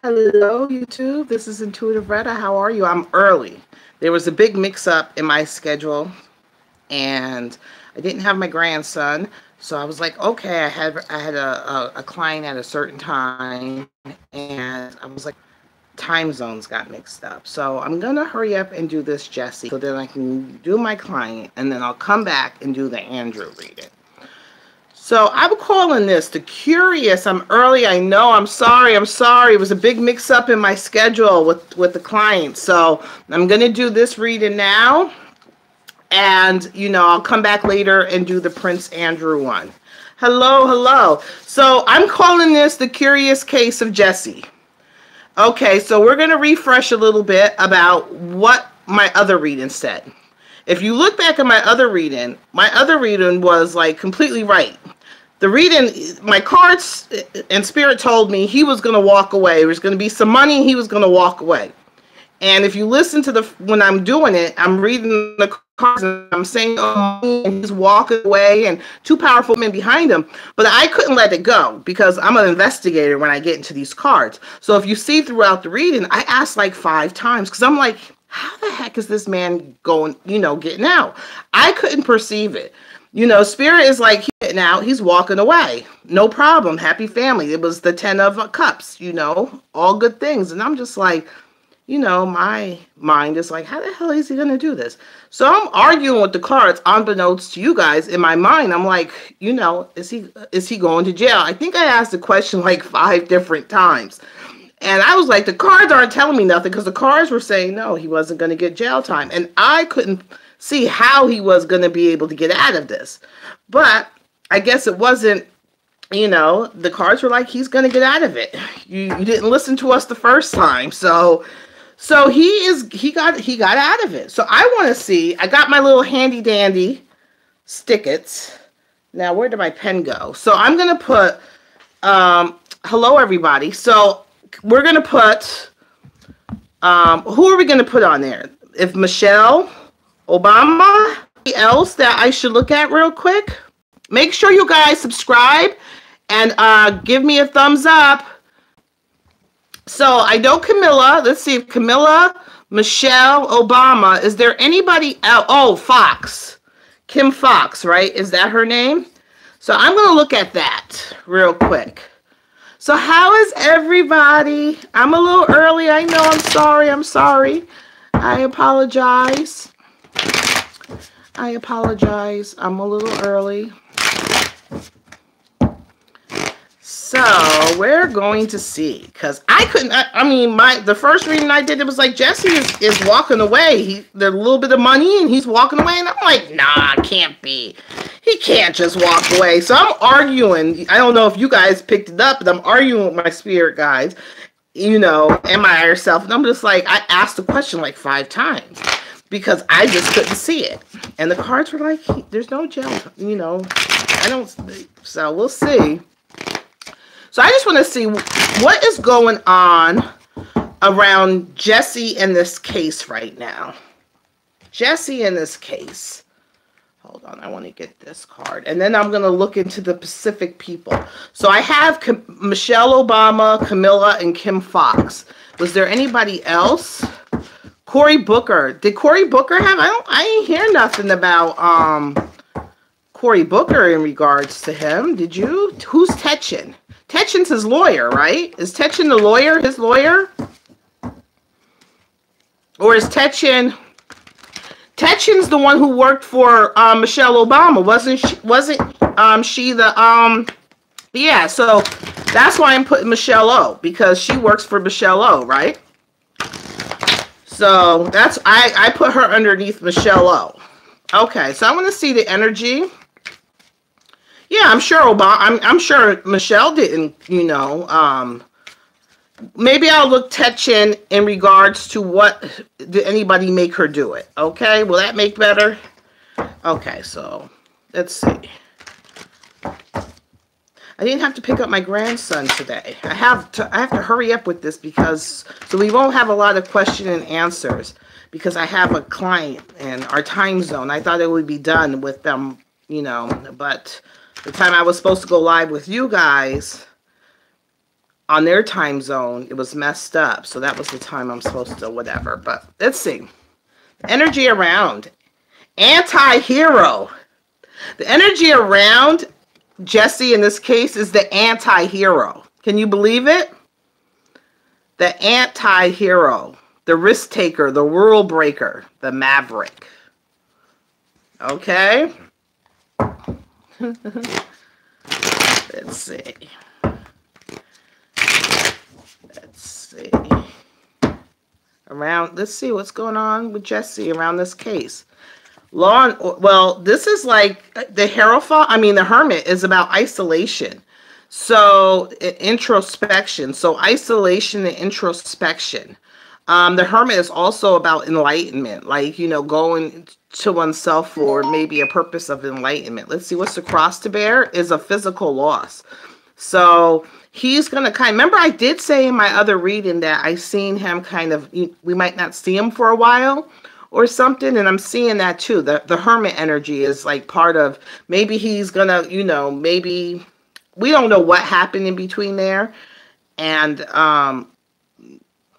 Hello, YouTube. This is Intuitive Retta. How are you? I'm early. There was a big mix-up in my schedule, and I didn't have my grandson, so I was like, okay, I had a client at a certain time, and I was like, time zones got mixed up. So I'm gonna hurry up and do this, Jesse, so then I can do my client, and then I'll come back and do the Andrew reading. So I'm calling this the curious. I'm early. I know. I'm sorry. I'm sorry. It was a big mix up in my schedule with the client. So I'm going to do this reading now. And, I'll come back later and do the Prince Andrew one. Hello, hello. So I'm calling this the curious case of Jussie. Okay, so we're going to refresh a little bit about what my other reading said. If you look back at my other reading was like completely right. The reading, my cards and spirit told me he was going to walk away. There was going to be some money. He was going to walk away. And if you listen to when I'm doing it, I'm reading the cards and I'm saying, oh, and he's walking away and two powerful men behind him. But I couldn't let it go because I'm an investigator when I get into these cards. So if you see throughout the reading, I asked like 5 times because I'm like, how the heck is this man going, getting out? I couldn't perceive it. Spirit is like, he's getting out, he's walking away. No problem, happy family. It was the 10 of cups, all good things. And I'm just like, my mind is like, how the hell is he going to do this? So I'm arguing with the cards, unbeknownst to you guys. In my mind, I'm like, is he going to jail? I think I asked the question like 5 different times. And I was like, the cards aren't telling me nothing because the cards were saying, no, he wasn't going to get jail time. And I couldn't see how he was going to be able to get out of this. But I guess it wasn't, the cards were like, he's going to get out of it. You didn't listen to us the first time. So he got out of it. So I want to see, I got my little handy dandy stickets. Now, where did my pen go? So I'm going to put, hello, everybody. So we're going to put, who are we going to put on there? If Michelle Obama, anything else that I should look at real quick? Make sure you guys subscribe and give me a thumbs up. So I know Camilla. Let's see if Camilla, Michelle Obama. Is there anybody else? Oh, Fox. Kim Fox, right? Is that her name? So I'm going to look at that real quick. So how is everybody? I'm a little early. I know. I'm sorry. I apologize. I'm a little early. So we're going to see, because I couldn't, the first reading I did, it was like Jussie is walking away. There's a little bit of money and he's walking away. And I'm like, nah, can't be. He can't just walk away. So I'm arguing. I don't know if you guys picked it up, but I'm arguing with my spirit guides, and my higher self. And I'm just like, I asked the question like 5 times because I just couldn't see it. And the cards were like, there's no jail, so we'll see. So I just want to see what is going on around Jussie in this case right now. Jussie in this case. Hold on, I want to get this card. And then I'm going to look into the Pacific people. So I have Michelle Obama, Camilla, and Kim Fox. Was there anybody else? Cory Booker. Did Cory Booker have... I ain't hear nothing about Cory Booker in regards to him. Did you? Who's Tetchin? Tetchin's his lawyer, right? Is Tetchin the lawyer, his lawyer? Or is Tetchin's the one who worked for Michelle Obama? Wasn't she the yeah, so that's why I'm putting Michelle O, because she works for Michelle O, right? So that's I put her underneath Michelle O. Okay, so I want to see the energy. Yeah, I'm sure Obama. I'm sure Michelle didn't. Maybe I'll look Tetchin in regards to what did anybody make her do it. Okay, will that make better? Okay, so let's see. I didn't have to pick up my grandson today. I have to hurry up with this because so we won't have a lot of question and answers because I have a client and our time zone. I thought it would be done with them, but the time I was supposed to go live with you guys, on their time zone, it was messed up. So that was the time I'm supposed to whatever. But let's see. Energy around. Anti-hero. The energy around Jussie in this case is the anti-hero. Can you believe it? The anti-hero. The risk taker. The rule breaker. The maverick. Okay? Let's see. Let's see. Let's see what's going on with Jussie around this case. Well, this is like the the hermit is about isolation. So introspection. So isolation and introspection. The hermit is also about enlightenment, like, going to oneself for maybe a purpose of enlightenment. Let's see, what's the cross to bear is a physical loss. So he's going to remember I did say in my other reading that I seen him we might not see him for a while or something. And I'm seeing that too. The hermit energy is like part of, maybe he's going to, maybe we don't know what happened in between there. And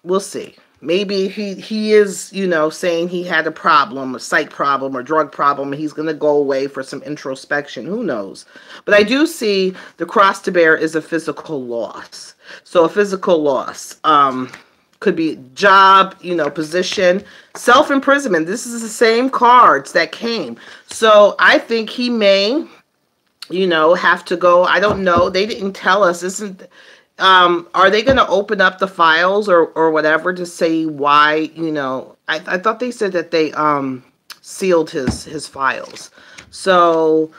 we'll see. Maybe he is, saying he had a problem, a psych problem or drug problem, and he's going to go away for some introspection. Who knows? But I do see the cross to bear is a physical loss. So a physical loss could be job, position, self-imprisonment. This is the same cards that came. So I think he may, have to go. I don't know. They didn't tell us. Are they going to open up the files or whatever to say why, I thought they said that they sealed his files. So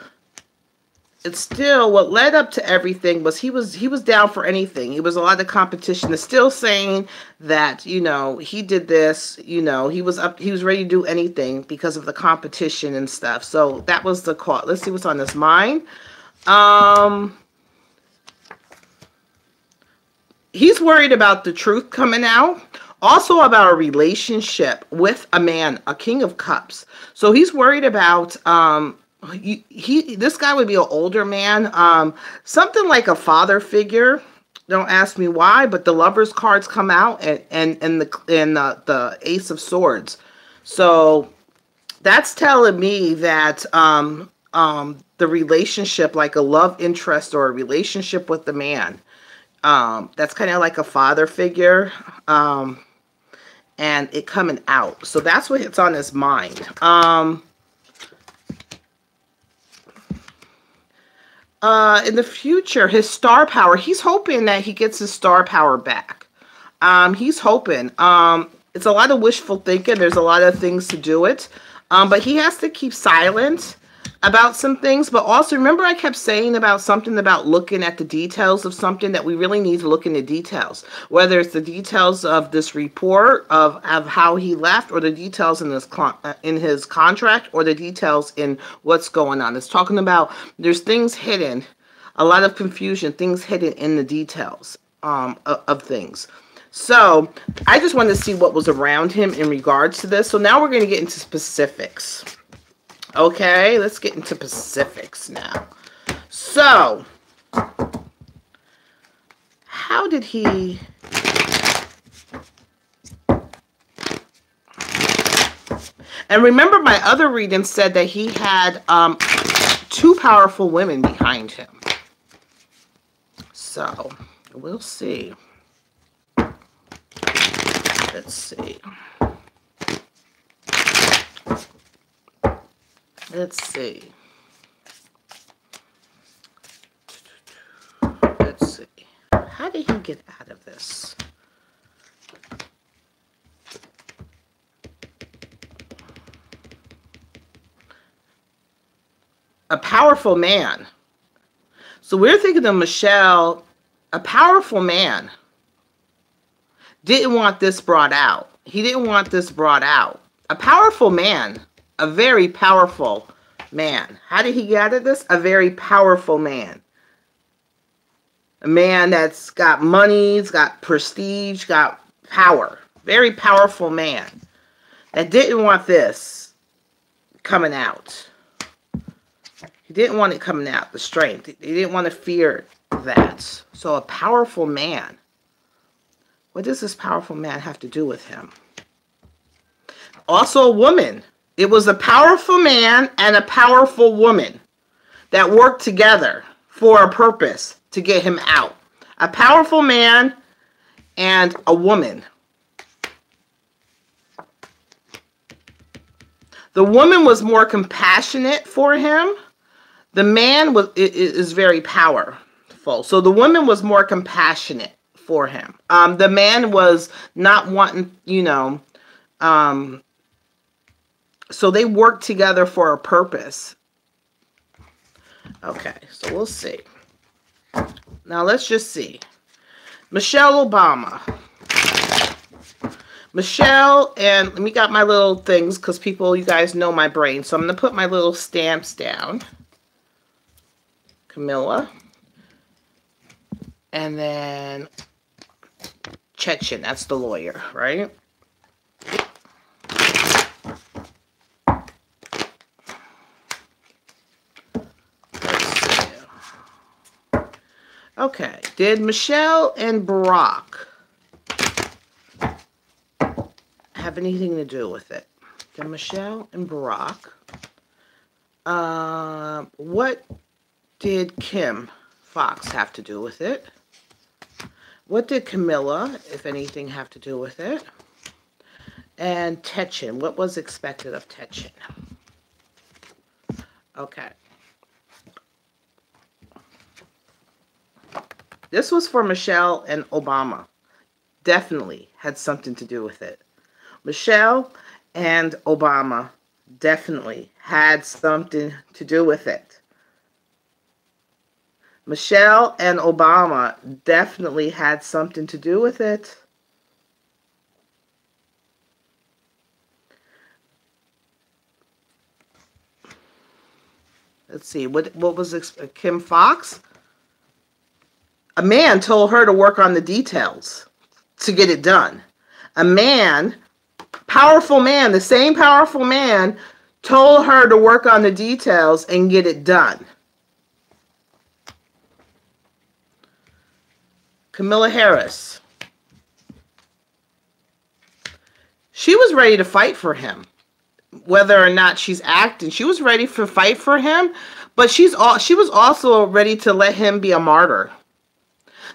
it's still, what led up to everything was he was down for anything. It was a lot of competition. It's still saying that, he did this, he was ready to do anything because of the competition and stuff. So that was the call. Let's see what's on his mind. He's worried about the truth coming out. Also about a relationship with a man, a king of cups. So he's worried about, this guy would be an older man, something like a father figure. Don't ask me why, but the Lover's cards come out and the Ace of Swords. So that's telling me that the relationship, like a love interest or a relationship with the man, that's kind of like a father figure, and it coming out. So that's what it's on his mind. In the future, his star power, he's hoping that he gets his star power back. He's hoping. It's a lot of wishful thinking. There's a lot of things to do it. But he has to keep silent about some things. But also, remember I kept saying about something about looking at the details of something, that we really need to look in the details. Whether it's the details of this report of how he left, or the details in his contract, or the details in what's going on. It's talking about there's things hidden, a lot of confusion, things hidden in the details of things. So I just wanted to see what was around him in regards to this. So now we're going to get into specifics. Okay, let's get into specifics now. So, how did he... And remember, my other reading said that he had two powerful women behind him. So, we'll see. Let's see. Let's see. Let's see. How did he get out of this? A powerful man. So we're thinking of Michelle, a powerful man. Didn't want this brought out. He didn't want this brought out. A powerful man. A very powerful man. How did he get out of this? A very powerful man. A man that's got money, he's got prestige, got power. Very powerful man. That didn't want this coming out. He didn't want it coming out, the strength. He didn't want to fear that. So a powerful man. What does this powerful man have to do with him? Also a woman. It was a powerful man and a powerful woman that worked together for a purpose to get him out. A powerful man and a woman. The woman was more compassionate for him. The man is very powerful. So the woman was more compassionate for him. The man was not wanting, so they worked together for a purpose. Okay, so we'll see. Now let's just see. Michelle Obama. Michelle, and let me got my little things because people, you guys know my brain. So I'm going to put my little stamps down. Camilla. And then Chechen, that's the lawyer, right? Okay, did Michelle and Barack have anything to do with it? Did Michelle and Barack, what did Kim Fox have to do with it? What did Camilla, if anything, have to do with it? And Chechen, what was expected of Chechen? Okay. This was for Michelle and Obama. Definitely had something to do with it. Michelle and Obama definitely had something to do with it. Michelle and Obama definitely had something to do with it. Let's see, what was this? Kim Fox? A man told her to work on the details to get it done. A man, powerful man, the same powerful man told her to work on the details and get it done. Kamala Harris. She was ready to fight for him. Whether or not she's acting, she was ready to fight for him, but she was also ready to let him be a martyr.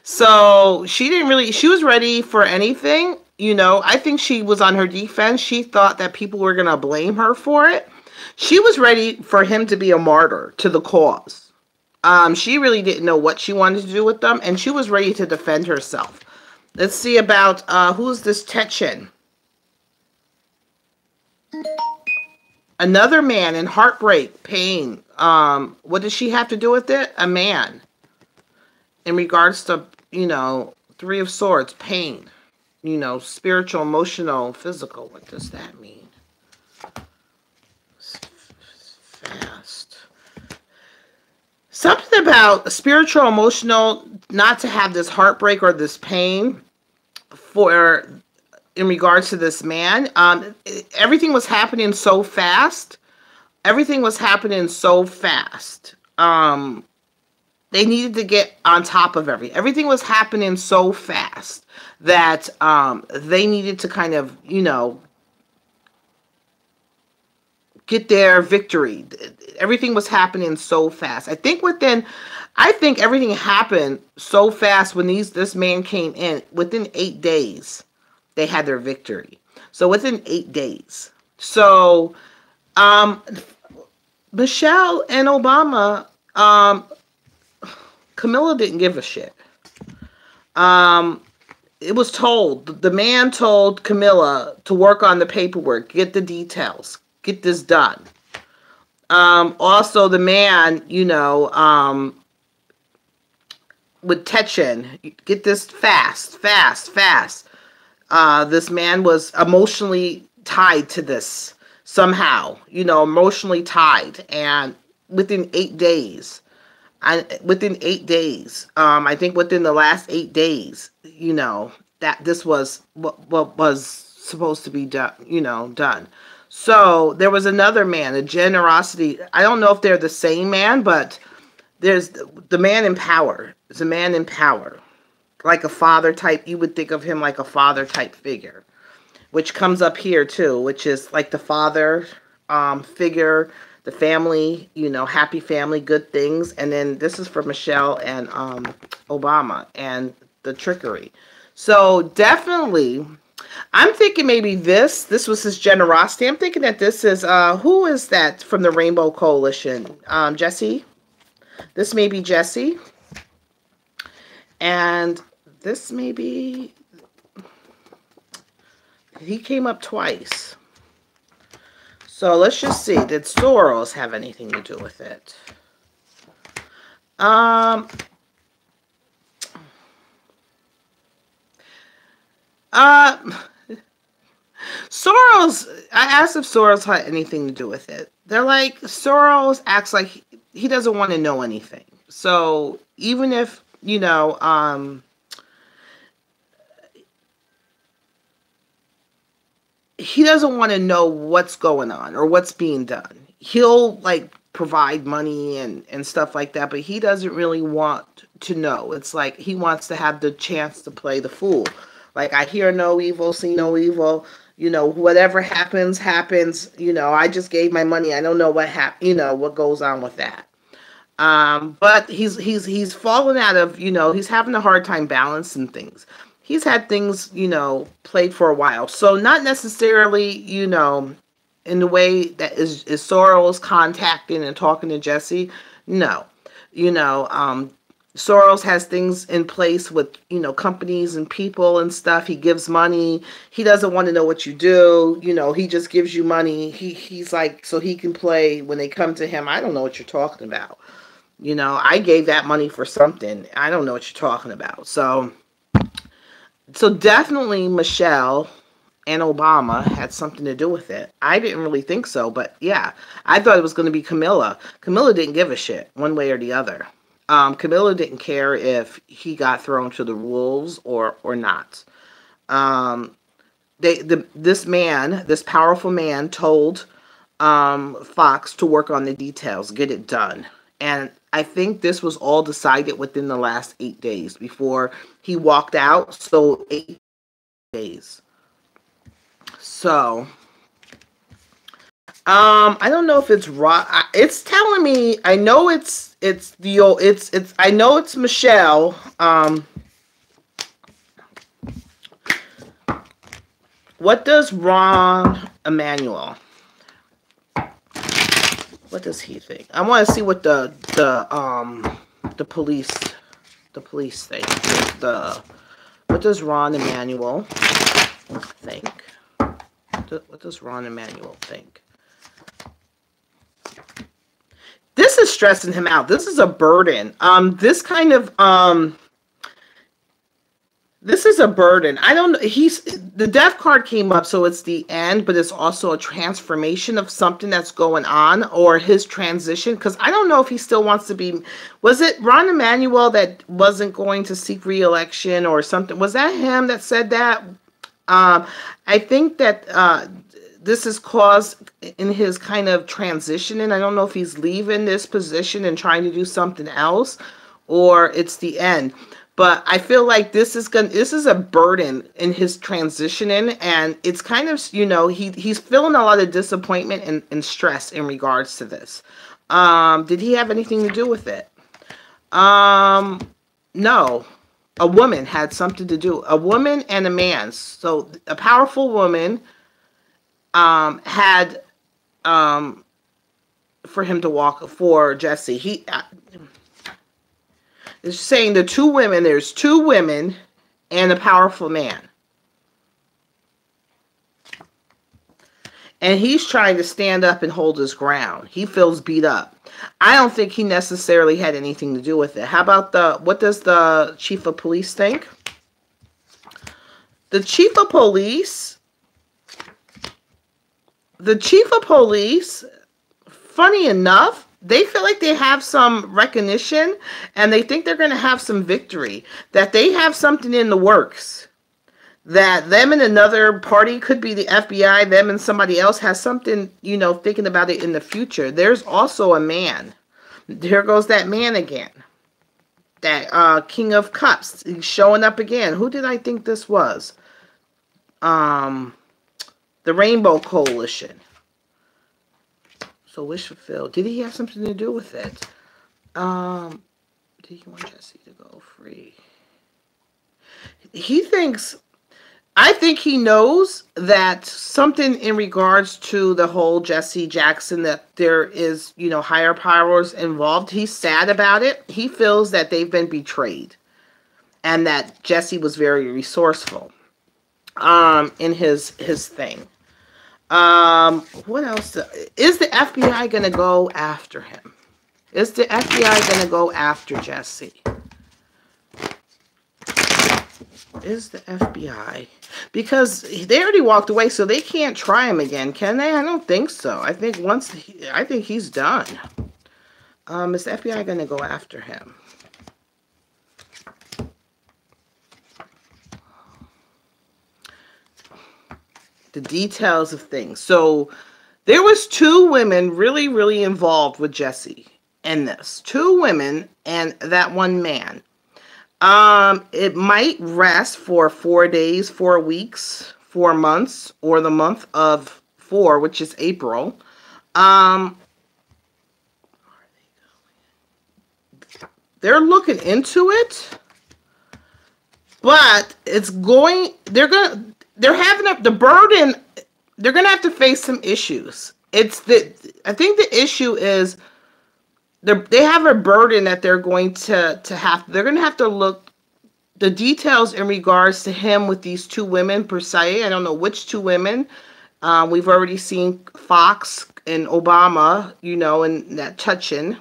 So she was ready for anything, I think she was on her defense. She thought that people were going to blame her for it. She was ready for him to be a martyr to the cause. She really didn't know what she wanted to do with them, and she was ready to defend herself. Let's see about, who's this Chechen? Another man in heartbreak, pain. What does she have to do with it? A man. In regards to, Three of Swords, pain. Spiritual, emotional, physical. What does that mean? Fast. Something about spiritual, emotional, not to have this heartbreak or this pain in regards to this man. Everything was happening so fast. Everything was happening so fast. They needed to get on top of everything was happening so fast that they needed to kind of, get their victory. Everything was happening so fast. I think everything happened so fast when this man came in. Within 8 days, they had their victory. So within 8 days. So Michelle and Obama, Camilla didn't give a shit. It was told, the man told Camilla to work on the paperwork, get the details, get this done. Also, the man, with Chechen, get this fast. This man was emotionally tied to this somehow, emotionally tied. And within 8 days, I think within the last 8 days, that this was what was supposed to be done, done. So there was another man, a generosity. I don't know if they're the same man, but there's the man in power. It's a man in power. like a father type. You would think of him like a father type figure, which comes up here too, which is like the father figure, the family, happy family, good things. And then this is for Michelle and Obama and the trickery. So definitely, I'm thinking maybe this was his generosity. I'm thinking that this is, who is that from the Rainbow Coalition? Jussie? This may be Jussie. And this may be, he came up twice. So let's just see. Did Soros have anything to do with it? Soros, I asked if Soros had anything to do with it. They're like, Soros acts like he doesn't want to know anything. So even if, he doesn't want to know what's going on or what's being done. He'll like provide money and stuff like that, but he doesn't really want to know. It's like he wants to have the chance to play the fool. Like, I hear no evil, see no evil. Whatever happens. I just gave my money. I don't know what what goes on with that. But he's fallen out of, he's having a hard time balancing things. He's had things, played for a while. So not necessarily, in the way that is Soros contacting and talking to Jussie. No. Soros has things in place with, companies and people and stuff. He gives money. He doesn't want to know what you do. He just gives you money. He's like, so he can play when they come to him. I don't know what you're talking about. I gave that money for something. I don't know what you're talking about. So definitely Michelle and Obama had something to do with it. I didn't really think so, but yeah, I thought it was going to be Camilla. Camilla didn't give a shit one way or the other. Camilla didn't care if he got thrown to the wolves or not. This powerful man told Fox to work on the details, get it done. And I think this was all decided within the last 8 days before he walked out. So 8 days. So, I don't know if it's raw. It's telling me. I know it's I know it's Michelle. What does Ron Emanuel? What does he think? I want to see what the police think. What does Ron Emanuel think? What does Ron Emanuel think? This is stressing him out. This is a burden. This is a burden. I don't know. The death card came up, so it's the end, but it's also a transformation of something that's going on, or his transition. Because I don't know if he still wants to be. Was it Ron Emanuel that wasn't going to seek re-election or something? Was that him that said that? I think that this is caused in his kind of transitioning. I don't know if he's leaving this position and trying to do something else, or it's the end. But I feel like this is a burden in his transitioning, and it's kind of, he's feeling a lot of disappointment and stress in regards to this. Did he have anything to do with it? No. A woman had something to do. A woman and a man. So a powerful woman had for him to walk for Jussie. It's saying there's two women and a powerful man. And he's trying to stand up and hold his ground. He feels beat up. I don't think he necessarily had anything to do with it. How about what does the chief of police think? The chief of police, funny enough, they feel like they have some recognition, and they think they're going to have some victory, that they have something in the works, that them and another party, could be the FBI, them and somebody else, has something, thinking about it in the future. There's also a man. There goes that man again. that King of Cups. He's showing up again. Who did I think this was? Um, the Rainbow Coalition. So wish fulfilled. Did he have something to do with it? Did he want Jussie to go free? He thinks, I think he knows that something in regards to the whole Jesse Jackson, that there is, higher powers involved. He's sad about it. He feels that they've been betrayed and that Jesse was very resourceful in his thing. What else? Is the FBI going to go after him? Is the FBI going to go after Jesse? Is the FBI? Because they already walked away, so they can't try him again, can they? I don't think so. I think I think he's done. Is the FBI going to go after him? The details of things. So there was 2 women really, really involved with Jesse in this. 2 women and that 1 man. It might rest for 4 days, 4 weeks, 4 months, or the month of 4, which is April. They're looking into it, but they're having the burden. They're gonna have to face some issues. I think the issue is they have a burden that they're going to have. They're going to have to look the details in regards to him with these 2 women per se. I don't know which 2 women. We've already seen Fox and Obama, and that touching.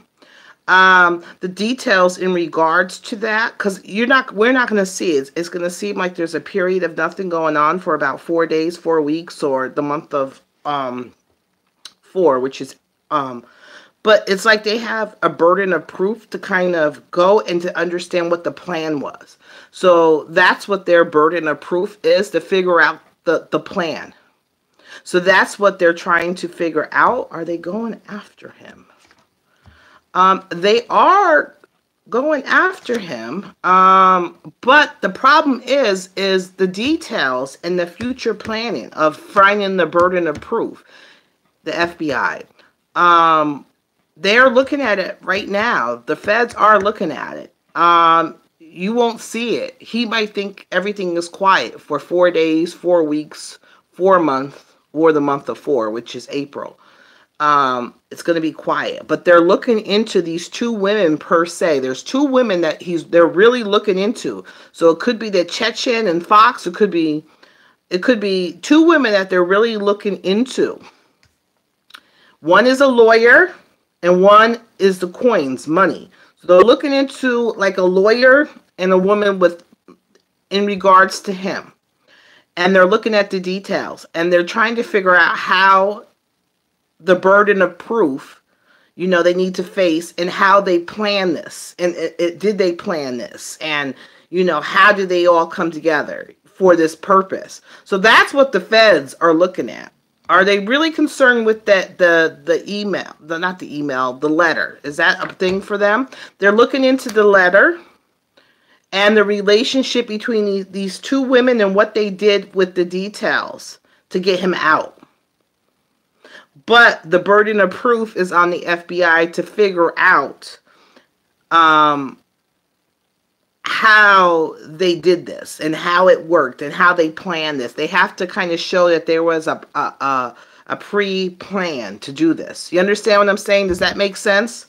The details in regards to that, because we're not going to see it. It's going to seem like there's a period of nothing going on for about 4 days, 4 weeks, or the month of 4, which is but it's like they have a burden of proof to kind of go and to understand what the plan was. So that's what their burden of proof is, to figure out the plan. So that's what they're trying to figure out. Are they going after him? They are going after him. But the problem is the details and the future planning of finding the burden of proof. The FBI. They're looking at it right now. The feds are looking at it. You won't see it. He might think everything is quiet for 4 days, 4 weeks, 4 months, or the month of 4, which is April. It's going to be quiet. But they're looking into these 2 women per se. There's 2 women that they're really looking into. So it could be the Chechen and Fox. It could be 2 women that they're really looking into. One is a lawyer, and one is the coins, money. So they're looking into like a lawyer and a woman in regards to him. And they're looking at the details. And they're trying to figure out how the burden of proof, they need to face, and how they plan this. And did they plan this? And, how did they all come together for this purpose? So that's what the feds are looking at. Are they really concerned with the email? Not the email, the letter. Is that a thing for them? They're looking into the letter and the relationship between these 2 women and what they did with the details to get him out. But the burden of proof is on the FBI to figure out how they did this and how it worked and how they planned this. They have to kind of show that there was a pre-plan to do this. You understand what I'm saying? Does that make sense?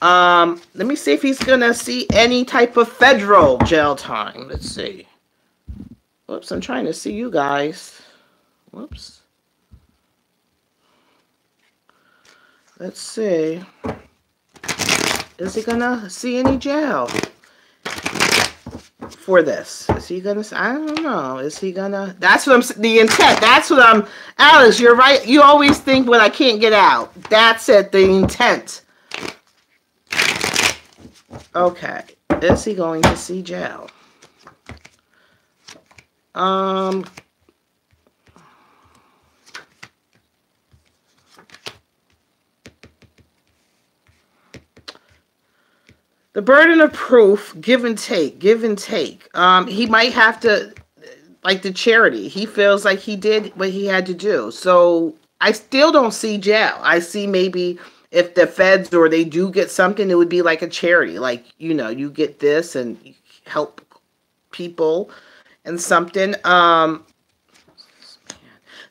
Let me see if he's gonna see any type of federal jail time. Let's see. Whoops, I'm trying to see you guys. Whoops. Let's see. Is he gonna see any jail for this? Is he gonna? I don't know. Is he gonna? That's what I'm. The intent. That's what I'm. Alice, you're right. You always think when I can't get out. That's it. The intent. Okay. Is he going to see jail? The burden of proof, give and take, give and take. He might have to, like the charity, he feels like he did what he had to do. So I still don't see jail. I see maybe if the feds or they do get something, it would be like a charity. Like, you get this and help people and something.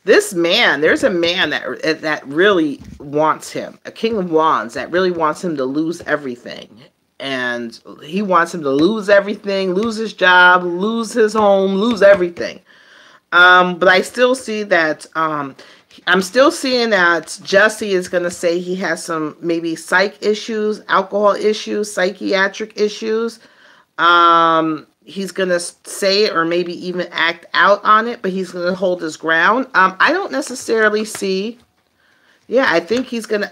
This man, there's a man that really wants him, a king of wands that really wants him to lose everything. And he wants him to lose everything, lose his job, lose his home, lose everything. But I still see that, I'm still seeing that Jussie is going to say he has some maybe psych issues, alcohol issues, psychiatric issues. He's going to say it or maybe even act out on it, but he's going to hold his ground. I don't necessarily see. Yeah, I think he's going to,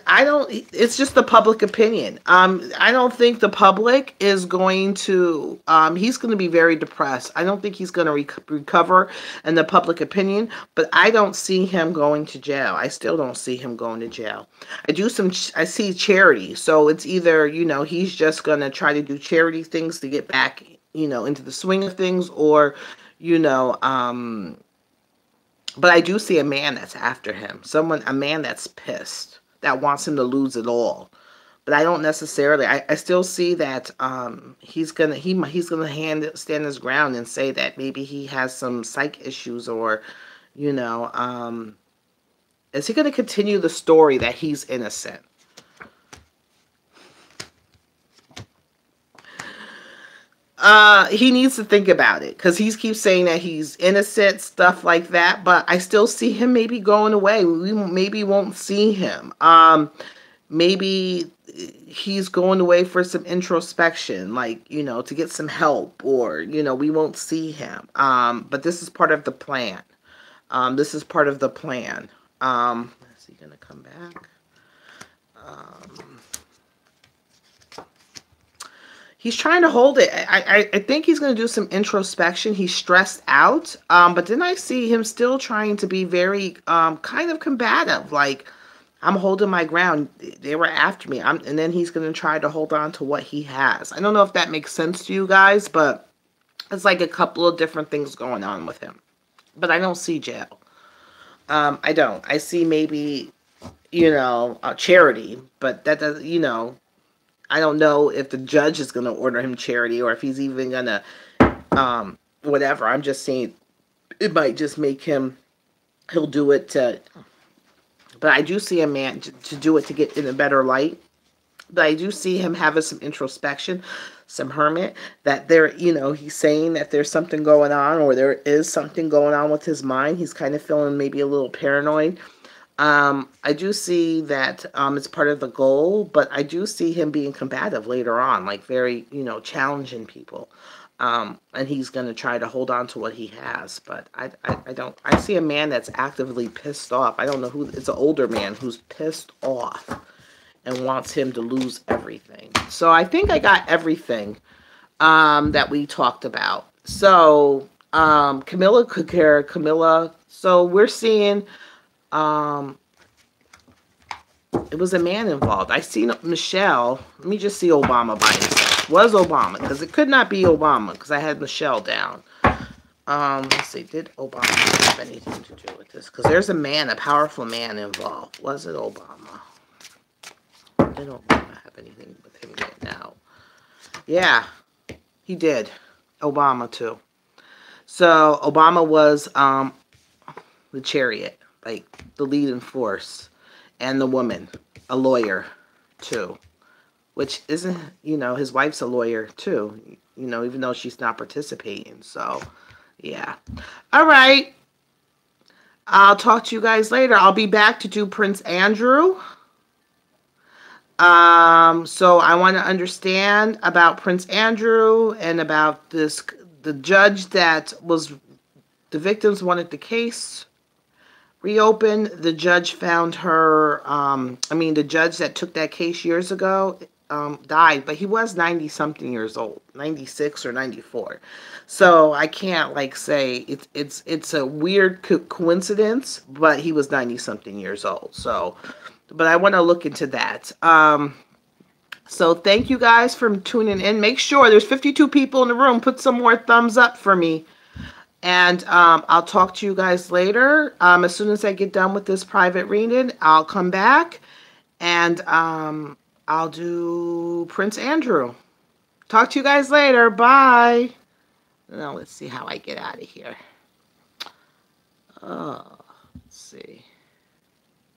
it's just the public opinion. I don't think the public is going to, he's going to be very depressed. I don't think he's going to recover in the public opinion, but I don't see him going to jail. I still don't see him going to jail. I see charity. So it's either, he's just going to try to do charity things to get back, into the swing of things, or, but I do see a man that's after him. A man that's pissed, that wants him to lose it all. But I don't necessarily. I still see that he's gonna stand his ground and say that maybe he has some psych issues, or, is he gonna continue the story that he's innocent? He needs to think about it, because he keeps saying that he's innocent, stuff like that. But I still see him maybe going away. We maybe won't see him. Maybe he's going away for some introspection, like, to get some help, or, we won't see him. But this is part of the plan. This is part of the plan. Is he gonna come back? He's trying to hold it. I think he's going to do some introspection. He's stressed out. But then I see him still trying to be very kind of combative. Like, I'm holding my ground. They were after me. And then he's going to try to hold on to what he has. I don't know if that makes sense to you guys, but it's like a couple of different things going on with him. But I don't see jail. I don't. I see maybe, a charity. But that does, I don't know if the judge is going to order him charity, or if he's even going to, whatever. I'm just saying it might just make him, he'll do it to, but I do see a man to do it to get in a better light. But I do see him having some introspection, some hermit, that there, he's saying that there's something going on, or there is something going on with his mind. He's kind of feeling maybe a little paranoid. I do see that it's part of the goal, but I do see him being combative later on, like very, challenging people. And he's going to try to hold on to what he has. But I see a man that's actively pissed off. I don't know who, it's an older man who's pissed off and wants him to lose everything. So I think I got everything that we talked about. So Camilla could care, Camilla. So we're seeing it was a man involved. I seen Michelle. Let me just see Obama by himself. Was Obama? Because it could not be Obama, because I had Michelle down. Let's see. Did Obama have anything to do with this? Because there's a powerful man involved. Was it Obama? Did Obama have anything with him getting out? Yeah, he did. Obama too. So Obama was the chariot, like the leading force, and the woman, a lawyer too, which isn't, his wife's a lawyer too, even though she's not participating. So yeah. All right, I'll talk to you guys later. I'll be back to do Prince Andrew. So I want to understand about Prince Andrew and about the judge that was, the victims wanted the case reopened. The judge found her, the judge that took that case years ago died, but he was 90-something years old, 96 or 94. So I can't say it's a weird coincidence, but he was 90-something years old. So, but I want to look into that. So thank you guys for tuning in. Make sure there's 52 people in the room. Put some more thumbs up for me. And I'll talk to you guys later. As soon as I get done with this private reading, I'll come back and I'll do Prince Andrew. Talk to you guys later. Bye. Now let's see how I get out of here. Oh, let's see.